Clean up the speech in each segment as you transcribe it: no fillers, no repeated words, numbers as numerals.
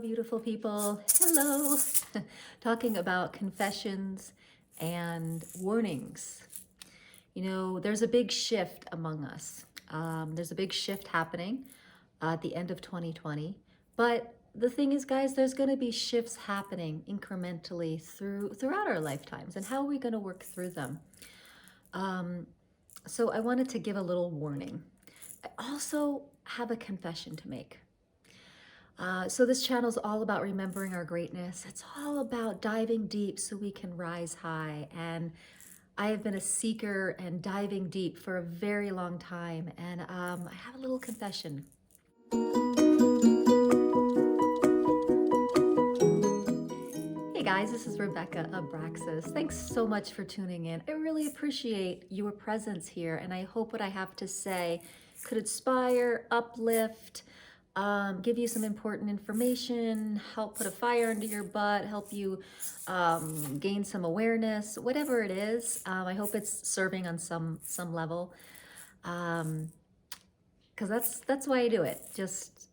Beautiful people. Hello. Talking about confessions and warnings. There's a big shift among us. There's a big shift happening at the end of 2020. But the thing is, guys, there's going to be shifts happening incrementally throughout our lifetimes. And how are we going to work through them? So I wanted to give a little warning. I also have a confession to make. So this channel is all about remembering our greatness. It's all about diving deep so we can rise high. And I have been a seeker and diving deep for a very long time. And I have a little confession. Hey guys, this is Rebecca Abraxas. Thanks so much for tuning in. I really appreciate your presence here, and I hope what I have to say could inspire, uplift, give you some important information, help put a fire under your butt, help you gain some awareness, whatever it is. I hope it's serving on some level, because that's why I do it. Just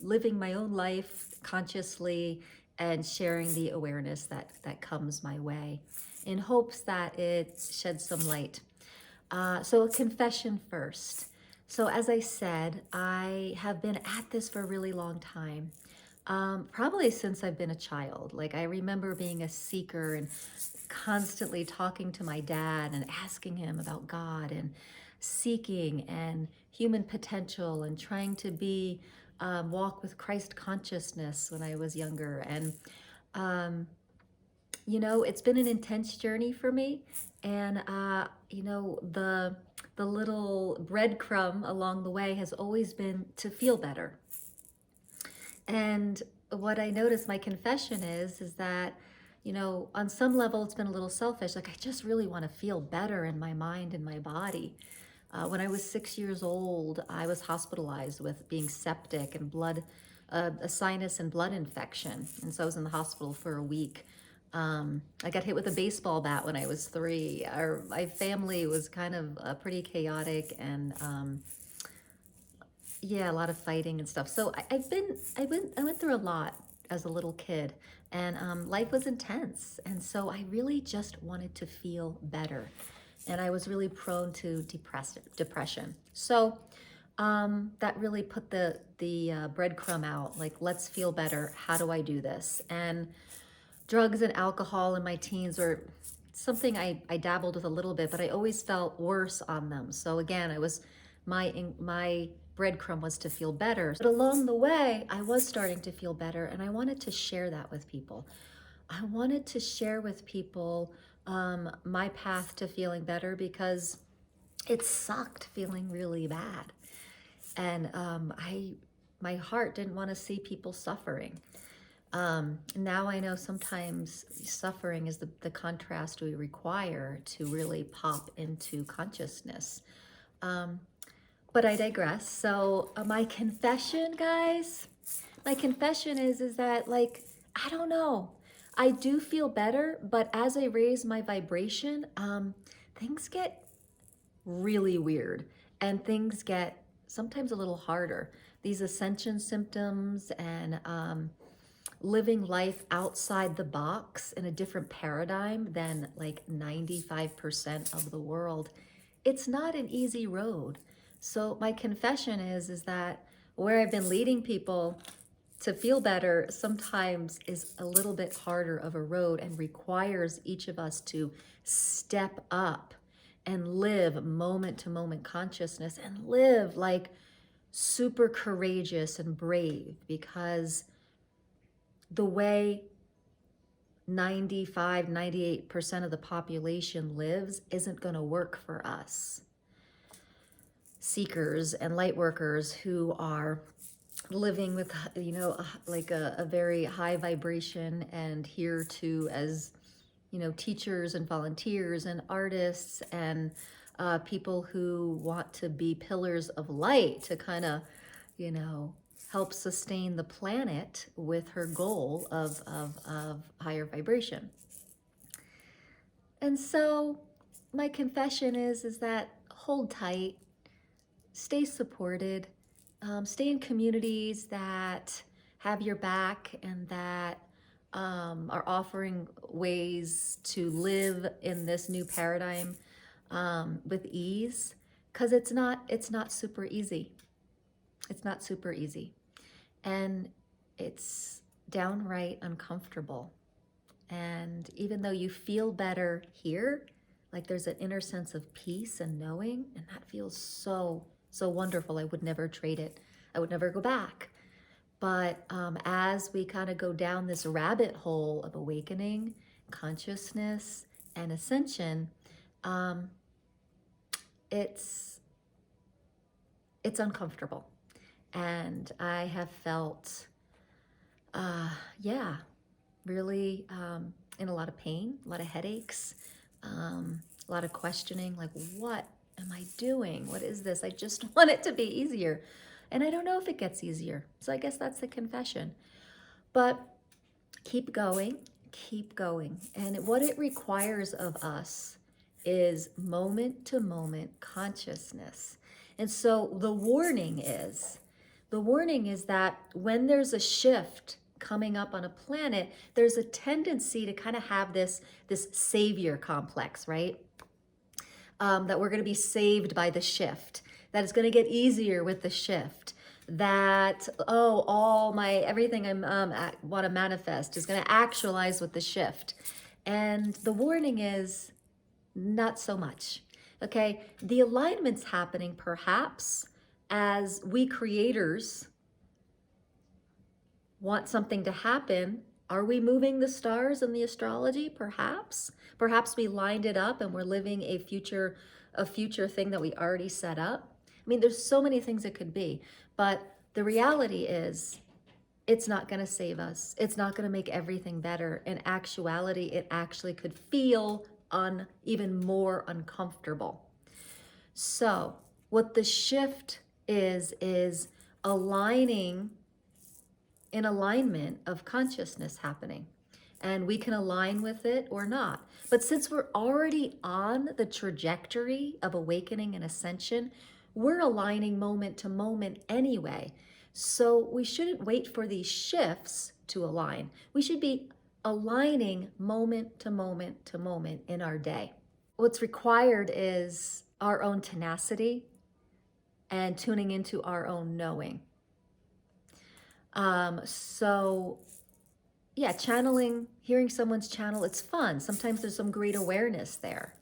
living my own life consciously and sharing the awareness that comes my way, in hopes that it sheds some light. So a confession first. So as I said, I have been at this for a really long time, probably since I've been a child. Like, I remember being a seeker and constantly talking to my dad and asking him about God and seeking and human potential and trying to be walk with Christ consciousness when I was younger. And it's been an intense journey for me. And the little breadcrumb along the way has always been to feel better. And what I noticed, my confession is that, on some level it's been a little selfish. Like, I just really want to feel better in my mind and my body. When I was 6 years old, I was hospitalized with being septic and a sinus and blood infection. And so I was in the hospital for a week. I got hit with a baseball bat when I was 3. My family was kind of pretty chaotic, and yeah, a lot of fighting and stuff. So I went through a lot as a little kid, and life was intense. And so I really just wanted to feel better. And I was really prone to depression. So that really put the breadcrumb out, like, let's feel better. How do I do this? And drugs and alcohol in my teens were something I dabbled with a little bit, but I always felt worse on them. So again, my breadcrumb was to feel better. But along the way, I was starting to feel better, and I wanted to share that with people. I wanted to share with people my path to feeling better, because it sucked feeling really bad. And my heart didn't want to see people suffering. Now I know sometimes suffering is the contrast we require to really pop into consciousness. But I digress. So my confession, guys, my confession is that, like, I don't know. I do feel better, but as I raise my vibration, things get really weird, and things get sometimes a little harder. These ascension symptoms and living life outside the box in a different paradigm than like 95% of the world, it's not an easy road. So my confession is that where I've been leading people to feel better sometimes is a little bit harder of a road, and requires each of us to step up and live moment to moment consciousness, and live like super courageous and brave, because the way 98% of the population lives isn't going to work for us seekers and light workers who are living with, like a very high vibration, and here to as, teachers and volunteers and artists and people who want to be pillars of light to kind of, help sustain the planet with her goal of higher vibration. And so my confession is that hold tight, stay supported, stay in communities that have your back and that are offering ways to live in this new paradigm with ease, because it's not super easy. It's not super easy, and it's downright uncomfortable. And even though you feel better here, like there's an inner sense of peace and knowing, and that feels so wonderful. I would never trade it. I would never go back. But as we kind of go down this rabbit hole of awakening, consciousness, and ascension, um, it's uncomfortable, and I have felt, yeah, really in a lot of pain, a lot of headaches, a lot of questioning, like, what am I doing? What is this? I just want it to be easier. And I don't know if it gets easier. So I guess that's the confession. But keep going, keep going. And what it requires of us is moment to moment consciousness. And so the warning is that when there's a shift coming up on a planet, there's a tendency to kind of have this savior complex, right? That we're going to be saved by the shift, that it's going to get easier with the shift, that, oh, everything I want to manifest is going to actualize with the shift. And the warning is not so much. Okay, the alignment's happening perhaps as we creators want something to happen. Are we moving the stars in the astrology? Perhaps. Perhaps we lined it up and we're living a future thing that we already set up. I mean, there's so many things it could be, but the reality is it's not going to save us. It's not going to make everything better. In actuality, it actually could feel even more uncomfortable. So what the shift is aligning, in alignment of consciousness happening. And we can align with it or not. But since we're already on the trajectory of awakening and ascension, we're aligning moment to moment anyway. So we shouldn't wait for these shifts to align. We should be aligning moment to moment to moment in our day. What's required is our own tenacity and tuning into our own knowing. So yeah, channeling, hearing someone's channel, it's fun. Sometimes there's some great awareness there,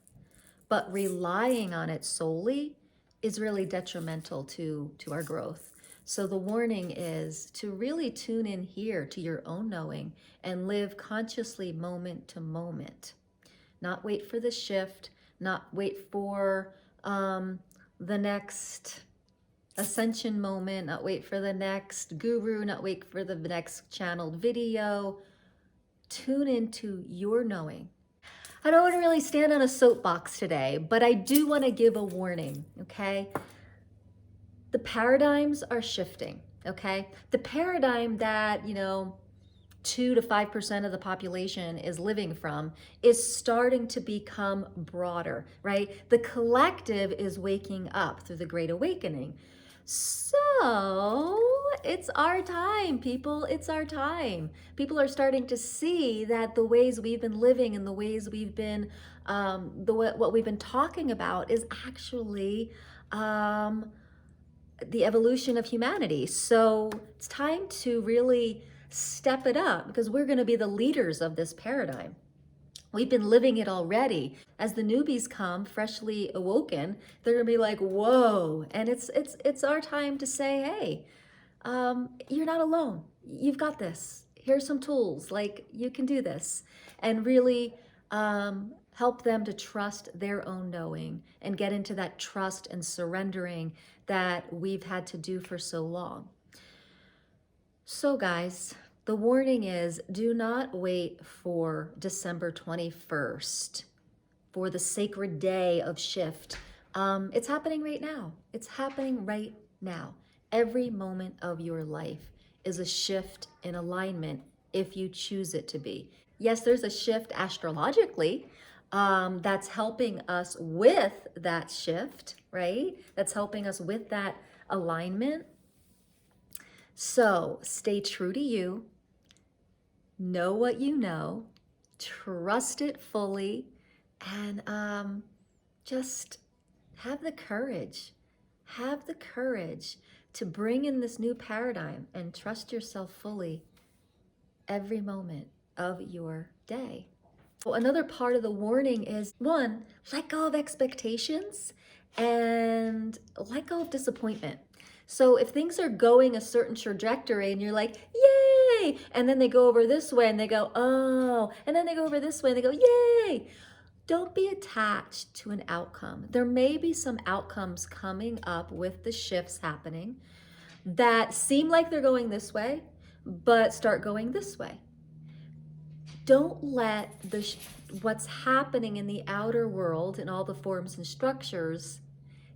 but relying on it solely is really detrimental to our growth. So the warning is to really tune in here to your own knowing and live consciously moment to moment. Not wait for the shift, not wait for the next ascension moment, not wait for the next guru, not wait for the next channeled video. Tune into your knowing. I don't want to really stand on a soapbox today, but I do want to give a warning, okay? The paradigms are shifting, okay? The paradigm that, 2 to 5% of the population is living from is starting to become broader, right? The collective is waking up through the Great Awakening. So it's our time, people. It's our time. People are starting to see that the ways we've been living and the ways we've been, what we've been talking about is actually the evolution of humanity. So it's time to really step it up, because we're going to be the leaders of this paradigm. We've been living it already. As the newbies come, freshly awoken, they're gonna be like, whoa. And it's our time to say, hey, you're not alone. You've got this. Here's some tools, like you can do this. And really help them to trust their own knowing and get into that trust and surrendering that we've had to do for so long. So guys, the warning is, do not wait for December 21st, for the sacred day of shift. It's happening right now. It's happening right now. Every moment of your life is a shift in alignment if you choose it to be. Yes, there's a shift astrologically that's helping us with that shift, right? That's helping us with that alignment. So stay true to you, know what you know, trust it fully, and just have the courage. Have the courage to bring in this new paradigm and trust yourself fully every moment of your day. Another part of the warning is one, let go of expectations and let go of disappointment. So if things are going a certain trajectory and you're like, yay, and then they go over this way and they go, oh, and then they go over this way and they go, yay. Don't be attached to an outcome. There may be some outcomes coming up with the shifts happening that seem like they're going this way, but start going this way. Don't let what's happening in the outer world and all the forms and structures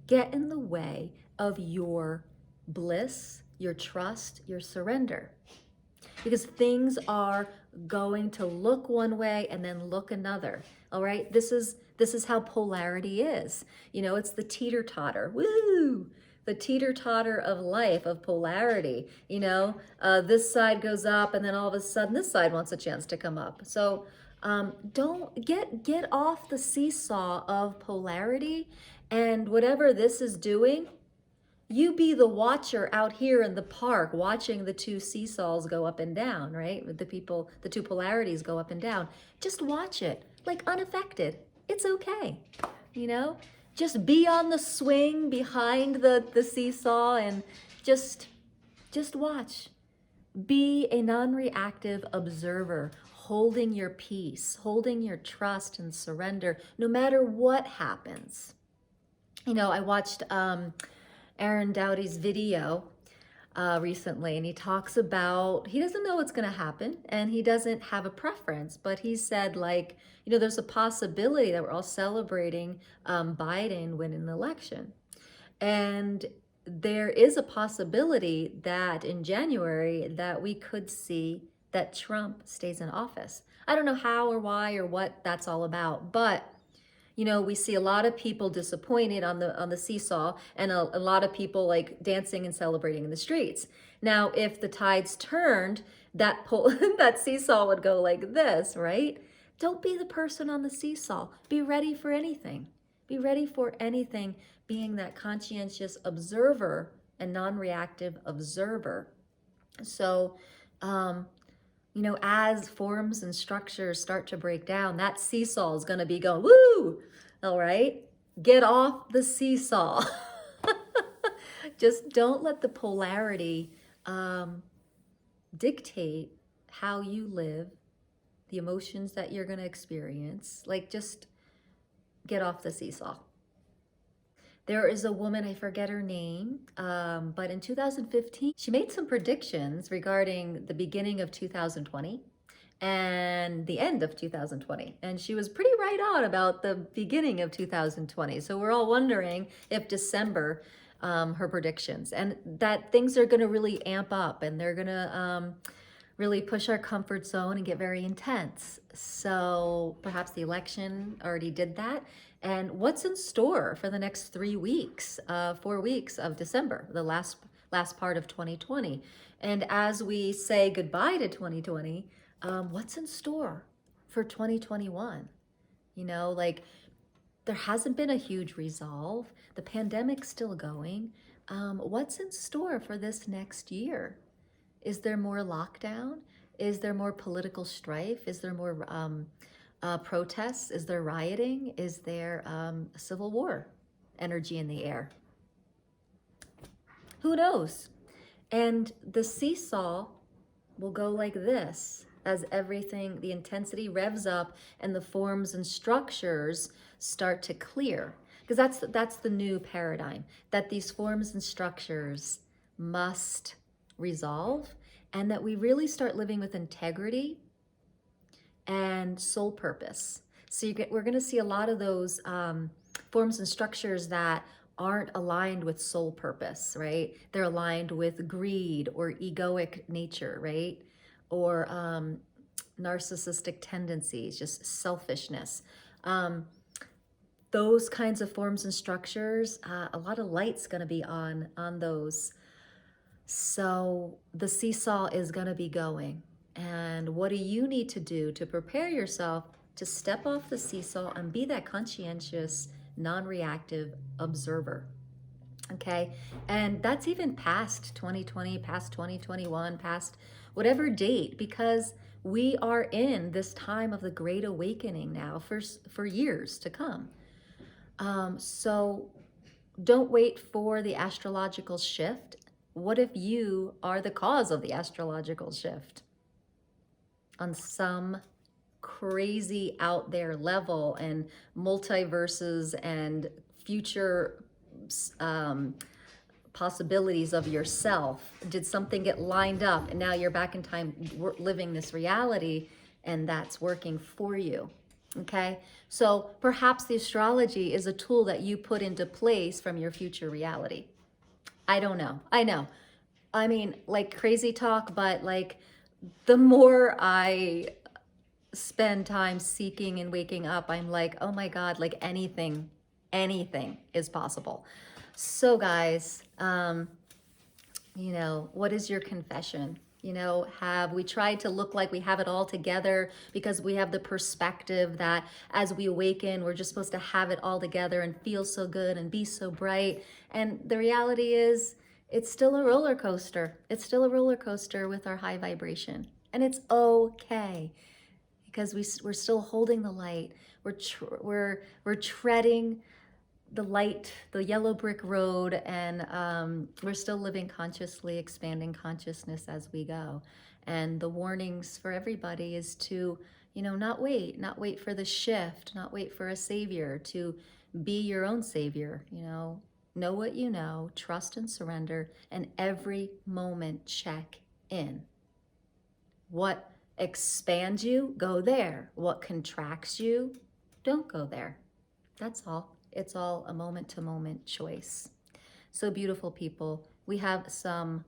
get in the way of your bliss, your trust, your surrender. Because things are going to look one way and then look another. All right? This is how polarity is. You know, it's the teeter-totter. Woo! The teeter-totter of life, of polarity. You know, this side goes up and then all of a sudden this side wants a chance to come up. So don't get off the seesaw of polarity, and whatever this is doing, you be the watcher out here in the park watching the two seesaws go up and down, right? The two polarities go up and down. Just watch it, like unaffected. It's okay, you know? Just be on the swing behind the seesaw and just watch. Be a non-reactive observer, holding your peace, holding your trust and surrender, no matter what happens. You know, I watched Aaron Doughty's video recently, and he talks about, he doesn't know what's going to happen and he doesn't have a preference, but he said, like, you know, there's a possibility that we're all celebrating Biden winning the election. And there is a possibility that in January that we could see that Trump stays in office. I don't know how or why or what that's all about, but you know, we see a lot of people disappointed on the seesaw, and a lot of people like dancing and celebrating in the streets. Now, if the tides turned, that that seesaw would go like this, right? Don't be the person on the seesaw. Be ready for anything. Be ready for anything, being that conscientious observer and non-reactive observer. So, you know, as forms and structures start to break down, that seesaw is going to be going, woo! All right? Get off the seesaw. Just don't let the polarity dictate how you live, the emotions that you're going to experience. Like, just get off the seesaw. There is a woman, I forget her name, but in 2015, she made some predictions regarding the beginning of 2020 and the end of 2020. And she was pretty right on about the beginning of 2020. So we're all wondering if December, her predictions, and that things are going to really amp up and they're going to really push our comfort zone and get very intense. So perhaps the election already did that. And what's in store for the next 3 weeks, 4 weeks of December, the last part of 2020? And as we say goodbye to 2020, what's in store for 2021? You know, like, there hasn't been a huge resolve. The pandemic's still going. What's in store for this next year? Is there more lockdown? Is there more political strife? Is there more protests? Is there rioting? Is there a civil war energy in the air? Who knows? And the seesaw will go like this as everything, the intensity revs up and the forms and structures start to clear. Because that's the new paradigm, that these forms and structures must resolve, and that we really start living with integrity and soul purpose. So we're going to see a lot of those forms and structures that aren't aligned with soul purpose, right? They're aligned with greed or egoic nature, right? Or narcissistic tendencies, just selfishness. Those kinds of forms and structures, a lot of light's going to be on those So the seesaw is going to be going. And what do you need to do to prepare yourself to step off the seesaw and be that conscientious, non reactive observer? Okay. And that's even past 2020, past 2021, past whatever date, because we are in this time of the Great Awakening now for years to come. So don't wait for the astrological shift. What if you are the cause of the astrological shift on some crazy out there level, and multiverses and future um, possibilities of yourself? Did something get lined up and now you're back in time living this reality, and that's working for you? Okay, so perhaps the astrology is a tool that you put into place from your future reality. I don't know. I know. I mean, like crazy talk, but like the more I spend time seeking and waking up, I'm like, oh my God, like anything is possible. So guys, what is your confession? Have we tried to look like we have it all together because we have the perspective that as we awaken, we're just supposed to have it all together and feel so good and be so bright? And the reality is, it's still a roller coaster. It's still a roller coaster with our high vibration. And it's okay, because we're still holding the light. We're treading the light, the yellow brick road, and we're still living consciously, expanding consciousness as we go. And the warnings for everybody is to, not wait for the shift, not wait for a savior, to be your own savior. Know what you know, trust and surrender, and every moment check in. What expands you, go there. What contracts you, don't go there. That's all. It's all a moment to moment choice. So beautiful, people. We have some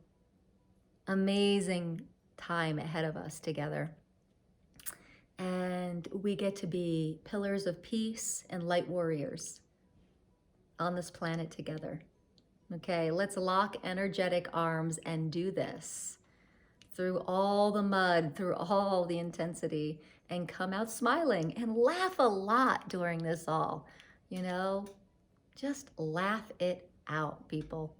amazing time ahead of us together. And we get to be pillars of peace and light warriors on this planet together. Okay, let's lock energetic arms and do this through all the mud, through all the intensity, and come out smiling and laugh a lot during this all. Just laugh it out, people.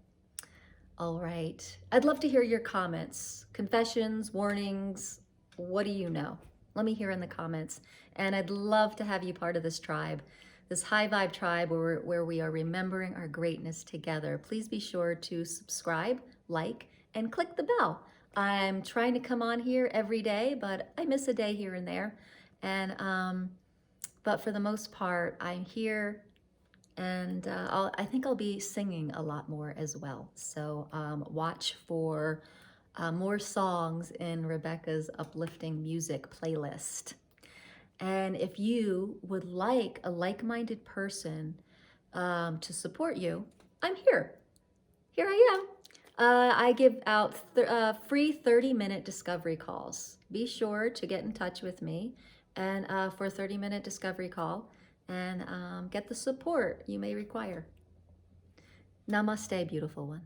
All right. I'd love to hear your comments, confessions, warnings. What do you know? Let me hear in the comments. And I'd love to have you part of this tribe, this high vibe tribe where we are remembering our greatness together. Please be sure to subscribe, like, and click the bell. I'm trying to come on here every day, but I miss a day here and there. And but for the most part, I'm here, and I think I'll be singing a lot more as well. So watch for more songs in Rebecca's uplifting music playlist. And if you would like a like-minded person to support you, I'm here. Here I am. I give out free 30-minute discovery calls. Be sure to get in touch with me and for a 30-minute discovery call, and get the support you may require. Namaste, beautiful one.